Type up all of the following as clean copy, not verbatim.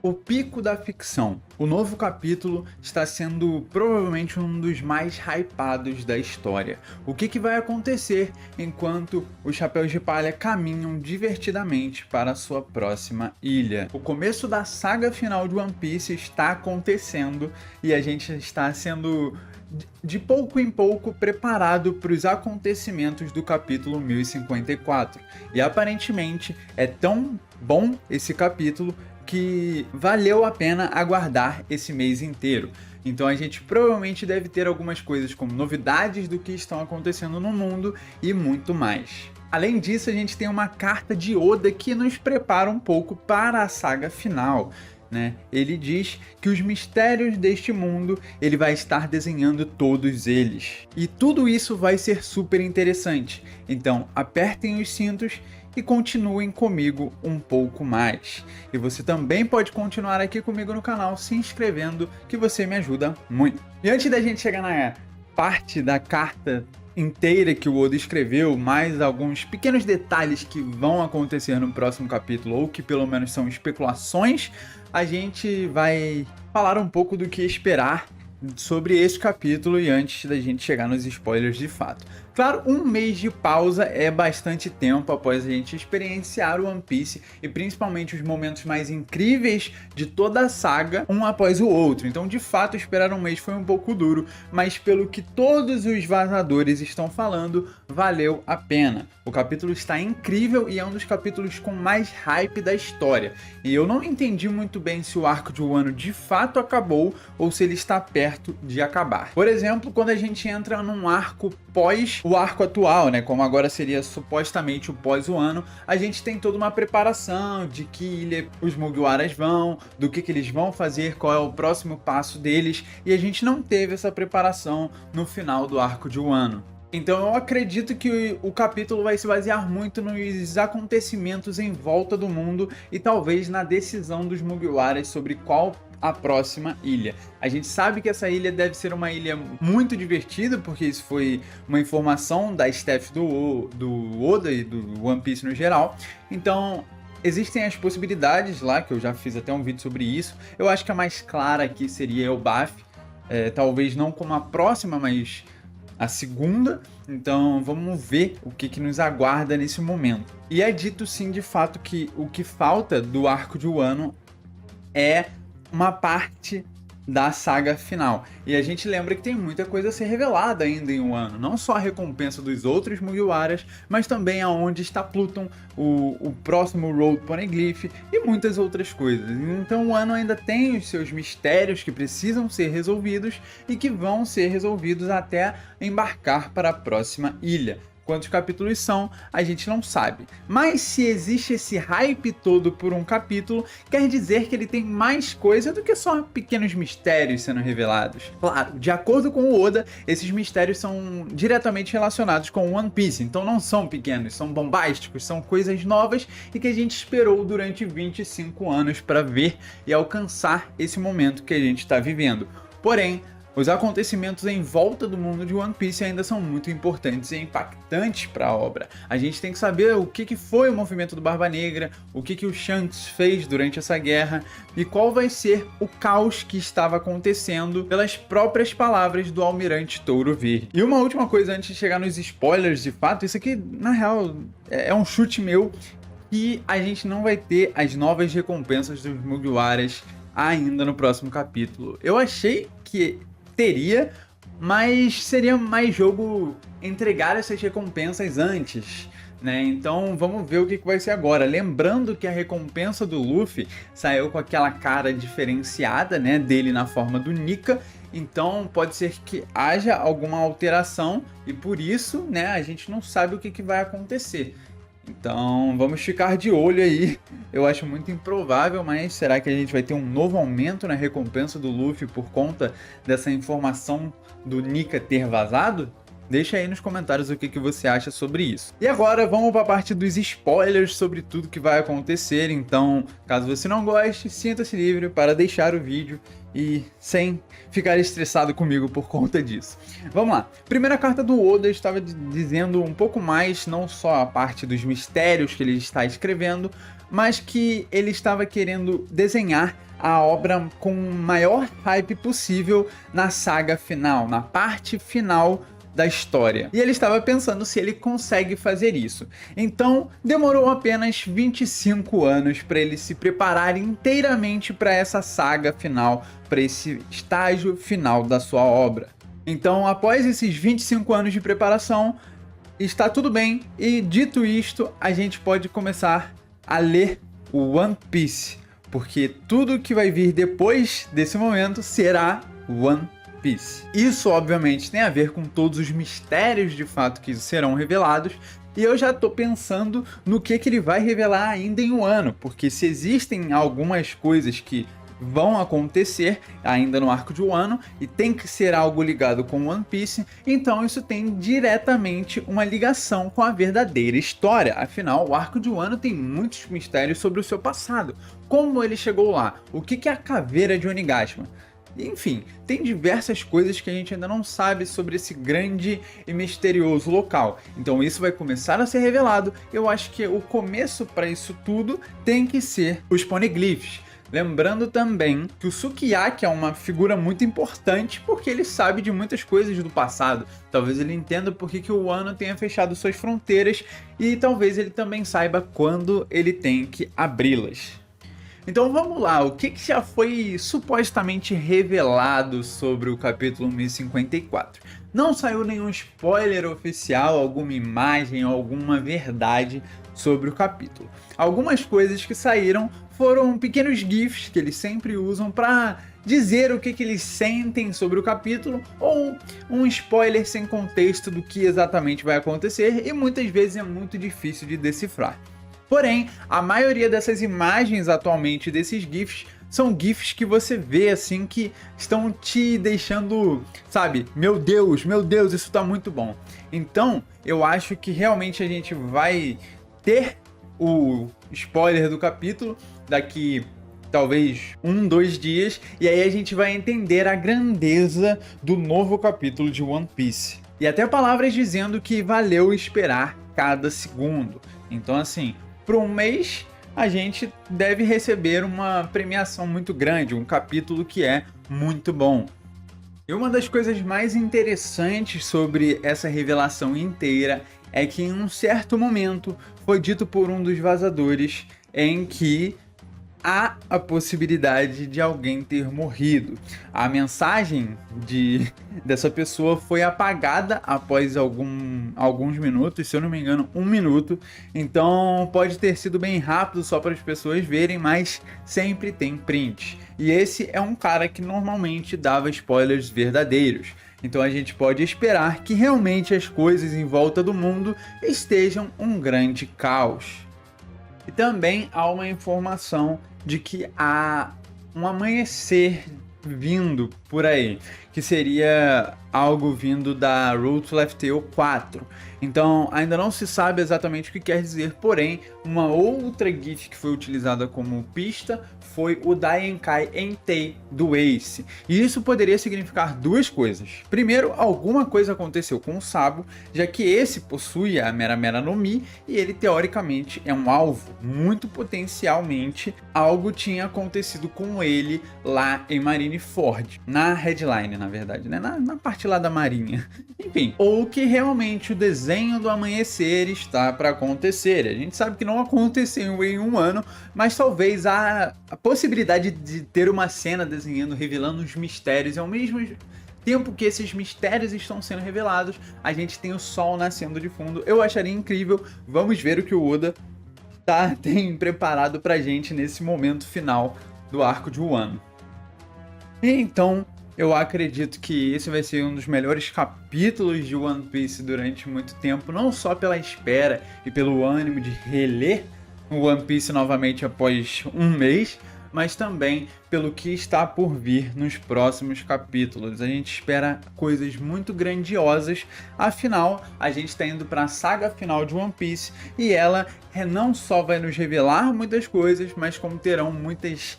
O pico da ficção. O novo capítulo está sendo provavelmente um dos mais hypados da história. O que vai acontecer enquanto os Chapéus de Palha caminham divertidamente para a sua próxima ilha? O começo da saga final de One Piece está acontecendo e a gente está sendo de pouco em pouco preparado para os acontecimentos do capítulo 1054. E aparentemente é tão bom esse capítulo que valeu a pena aguardar esse mês inteiro. Então a gente provavelmente deve ter algumas coisas como novidades do que estão acontecendo no mundo e muito mais. Além disso, a gente tem uma carta de Oda que nos prepara um pouco para a saga final. Ele diz que os mistérios deste mundo ele vai estar desenhando todos eles. E tudo isso vai ser super interessante. Então apertem os cintos e continuem comigo um pouco mais. E você também pode continuar aqui comigo no canal se inscrevendo, que você me ajuda muito. E antes da gente chegar na parte da carta inteira que o Oda escreveu, mais alguns pequenos detalhes que vão acontecer no próximo capítulo, ou que pelo menos são especulações, a gente vai falar um pouco do que esperar sobre esse capítulo e antes da gente chegar nos spoilers de fato. Claro, um mês de pausa é bastante tempo após a gente experienciar o One Piece e principalmente os momentos mais incríveis de toda a saga, um após o outro. Então, de fato, esperar um mês foi um pouco duro, mas pelo que todos os vazadores estão falando, valeu a pena. O capítulo está incrível e é um dos capítulos com mais hype da história. E eu não entendi muito bem se o arco de Wano de fato acabou ou se ele está perto de acabar. Por exemplo, quando a gente entra num arco pós o arco atual, como agora seria supostamente o pós-Wano, a gente tem toda uma preparação de que ilha os Mugiwaras vão, do que eles vão fazer, qual é o próximo passo deles, e a gente não teve essa preparação no final do arco de Wano. Então eu acredito que o capítulo vai se basear muito nos acontecimentos em volta do mundo e talvez na decisão dos Mugiwaras sobre qual a próxima ilha. A gente sabe que essa ilha deve ser uma ilha muito divertida, porque isso foi uma informação da staff do Oda e do One Piece no geral. Então existem as possibilidades lá, que eu já fiz até um vídeo sobre isso. Eu acho que a mais clara aqui seria Elbaf, talvez não como a próxima, mas a segunda. Então vamos ver o que nos aguarda nesse momento. E é dito sim de fato que o que falta do arco de Wano é uma parte da saga final. E a gente lembra que tem muita coisa a ser revelada ainda em Wano. Não só a recompensa dos outros Mugiwaras, mas também aonde está Pluton, o próximo Road Poneglyph e muitas outras coisas. Então Wano ainda tem os seus mistérios que precisam ser resolvidos e que vão ser resolvidos até embarcar para a próxima ilha. Quantos capítulos são, a gente não sabe. Mas se existe esse hype todo por um capítulo, quer dizer que ele tem mais coisa do que só pequenos mistérios sendo revelados. Claro, de acordo com o Oda, esses mistérios são diretamente relacionados com One Piece, então não são pequenos, são bombásticos, são coisas novas e que a gente esperou durante 25 anos para ver e alcançar esse momento que a gente está vivendo. Porém, os acontecimentos em volta do mundo de One Piece ainda são muito importantes e impactantes para a obra. A gente tem que saber o que foi o movimento do Barba Negra, o que o Shanks fez durante essa guerra e qual vai ser o caos que estava acontecendo pelas próprias palavras do Almirante Touro Verde. E uma última coisa antes de chegar nos spoilers de fato, isso aqui na real é um chute meu, que a gente não vai ter as novas recompensas dos Mugiwaras ainda no próximo capítulo. Eu achei que teria, mas seria mais jogo entregar essas recompensas antes, Então vamos ver o que vai ser agora. Lembrando que a recompensa do Luffy saiu com aquela cara diferenciada, dele na forma do Nika. Então pode ser que haja alguma alteração e por isso, a gente não sabe o que vai acontecer. Então vamos ficar de olho aí. Eu acho muito improvável, mas será que a gente vai ter um novo aumento na recompensa do Luffy por conta dessa informação do Nika ter vazado? Deixa aí nos comentários o que você acha sobre isso. E agora vamos para a parte dos spoilers sobre tudo que vai acontecer. Então, caso você não goste, sinta-se livre para deixar o vídeo e sem ficar estressado comigo por conta disso. Vamos lá. Primeira carta do Oda estava dizendo um pouco mais, não só a parte dos mistérios que ele está escrevendo, mas que ele estava querendo desenhar a obra com o maior hype possível na saga final, na parte final da história. E ele estava pensando se ele consegue fazer isso. Então, demorou apenas 25 anos para ele se preparar inteiramente para essa saga final, para esse estágio final da sua obra. Então, após esses 25 anos de preparação, está tudo bem, e dito isto, a gente pode começar a ler o One Piece, porque tudo que vai vir depois desse momento será One Piece. Isso, obviamente, tem a ver com todos os mistérios de fato que serão revelados, e eu já tô pensando no que ele vai revelar ainda em um ano, porque se existem algumas coisas que vão acontecer ainda no arco de Wano e tem que ser algo ligado com One Piece, então isso tem diretamente uma ligação com a verdadeira história. Afinal, o arco de Wano tem muitos mistérios sobre o seu passado. Como ele chegou lá? O que é a caveira de Onigashima? Enfim, tem diversas coisas que a gente ainda não sabe sobre esse grande e misterioso local. Então isso vai começar a ser revelado. Eu acho que o começo para isso tudo tem que ser os poneglyphs. Lembrando também que o Sukiyaki é uma figura muito importante porque ele sabe de muitas coisas do passado. Talvez ele entenda por que o Wano tenha fechado suas fronteiras e talvez ele também saiba quando ele tem que abri-las. Então vamos lá, o que já foi supostamente revelado sobre o capítulo 1054? Não saiu nenhum spoiler oficial, alguma imagem ou alguma verdade sobre o capítulo. Algumas coisas que saíram foram pequenos GIFs que eles sempre usam para dizer o que eles sentem sobre o capítulo, ou um spoiler sem contexto do que exatamente vai acontecer, e muitas vezes é muito difícil de decifrar. Porém, a maioria dessas imagens atualmente desses GIFs são GIFs que você vê assim que estão te deixando, sabe, meu Deus, isso tá muito bom. Então, eu acho que realmente a gente vai ter o spoiler do capítulo daqui talvez 2 dias, e aí a gente vai entender a grandeza do novo capítulo de One Piece. E até palavras dizendo que valeu esperar cada segundo. Então assim, por um mês a gente deve receber uma premiação muito grande, um capítulo que é muito bom. E uma das coisas mais interessantes sobre essa revelação inteira é que em um certo momento foi dito por um dos vazadores em que há a possibilidade de alguém ter morrido. A mensagem dessa pessoa foi apagada após alguns minutos, se eu não me engano, 1 minuto. Então pode ter sido bem rápido só para as pessoas verem, mas sempre tem print. E esse é um cara que normalmente dava spoilers verdadeiros. Então a gente pode esperar que realmente as coisas em volta do mundo estejam um grande caos. E também há uma informação de que há um amanhecer vindo por aí, que seria algo vindo da Road Left Tail 4. Então ainda não se sabe exatamente o que quer dizer, porém uma outra GIF que foi utilizada como pista foi o Daienkai Entei do Ace. E isso poderia significar duas coisas. Primeiro, alguma coisa aconteceu com o Sabo, já que esse possui a Mera Mera no Mi e ele teoricamente é um alvo. Muito potencialmente algo tinha acontecido com ele lá em Marineford. Na headline, na verdade, né? Na parte lá da marinha. Enfim, ou que realmente o desenho do amanhecer está para acontecer. A gente sabe que não aconteceu em um ano, mas talvez a possibilidade de ter uma cena desenhando, revelando os mistérios, ao mesmo tempo que esses mistérios estão sendo revelados, a gente tem o sol nascendo de fundo. Eu acharia incrível. Vamos ver o que o Oda tem preparado pra gente nesse momento final do arco de Wano. Então, eu acredito que esse vai ser um dos melhores capítulos de One Piece durante muito tempo, não só pela espera e pelo ânimo de reler o One Piece novamente após um mês, mas também pelo que está por vir nos próximos capítulos. A gente espera coisas muito grandiosas, afinal, a gente está indo para a saga final de One Piece e ela não só vai nos revelar muitas coisas, mas como terão muitas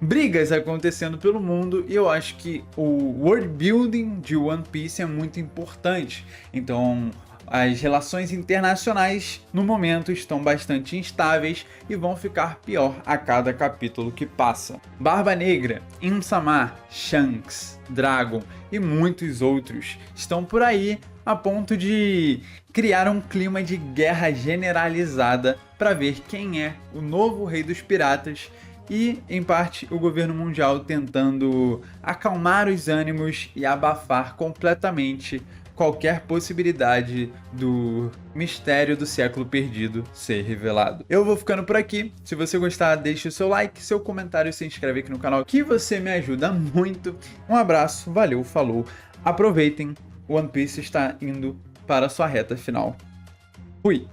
brigas acontecendo pelo mundo, e eu acho que o world building de One Piece é muito importante. Então As relações internacionais, no momento, estão bastante instáveis e vão ficar pior a cada capítulo que passa. Barba Negra, Insama, Shanks, Dragon e muitos outros estão por aí a ponto de criar um clima de guerra generalizada para ver quem é o novo rei dos piratas e, em parte, o governo mundial tentando acalmar os ânimos e abafar completamente qualquer possibilidade do mistério do século perdido ser revelado. Eu vou ficando por aqui. Se você gostar, deixe o seu like, seu comentário e se inscreve aqui no canal, que você me ajuda muito. Um abraço, valeu, falou. Aproveitem, One Piece está indo para a sua reta final. Fui!